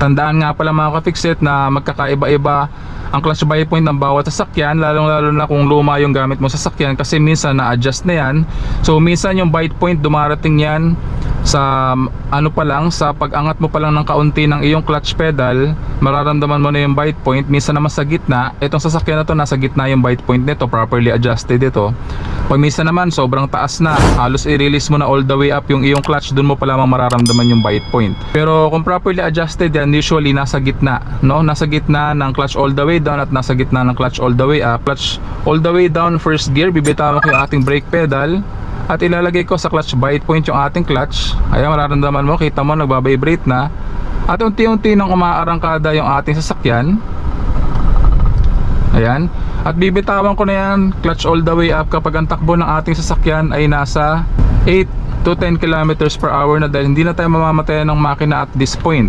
Tandaan nga pala mga ka-fixit na magkakaiba-iba ang clutch buy point ng bawat sasakyan, lalong-lalo na kung luma yung gamit mo sa sasakyan, kasi minsan na-adjust na yan. So minsan yung buy point dumarating yan sa ano pa lang, sa pag-angat mo pa lang ng kaunti ng iyong clutch pedal, mararamdaman mo na yung bite point. Minsan naman sa gitna, itong sasakyan na to nasa gitna yung bite point nito, properly adjusted ito. Pag minsan naman sobrang taas na, halos i-release mo na all the way up yung iyong clutch, dun mo pa lamang mararamdaman yung bite point. Pero kung properly adjusted yan, usually nasa gitna, no? Nasa gitna ng clutch all the way down at nasa gitna ng clutch all the way up. Clutch all the way down, first gear, bibitawan ko yung ating brake pedal at ilalagay ko sa clutch bite point yung ating clutch. Ayan, mararamdaman mo, kita mo nagbabibrate na. At unti-unti nang umaarangkada yung ating sasakyan. Ayan. At bibitawan ko na yan, clutch all the way up, kapag ang takbo ng ating sasakyan ay nasa 8 to 10 kilometers per hour na, dahil hindi na tayo mamamatay ng makina at this point.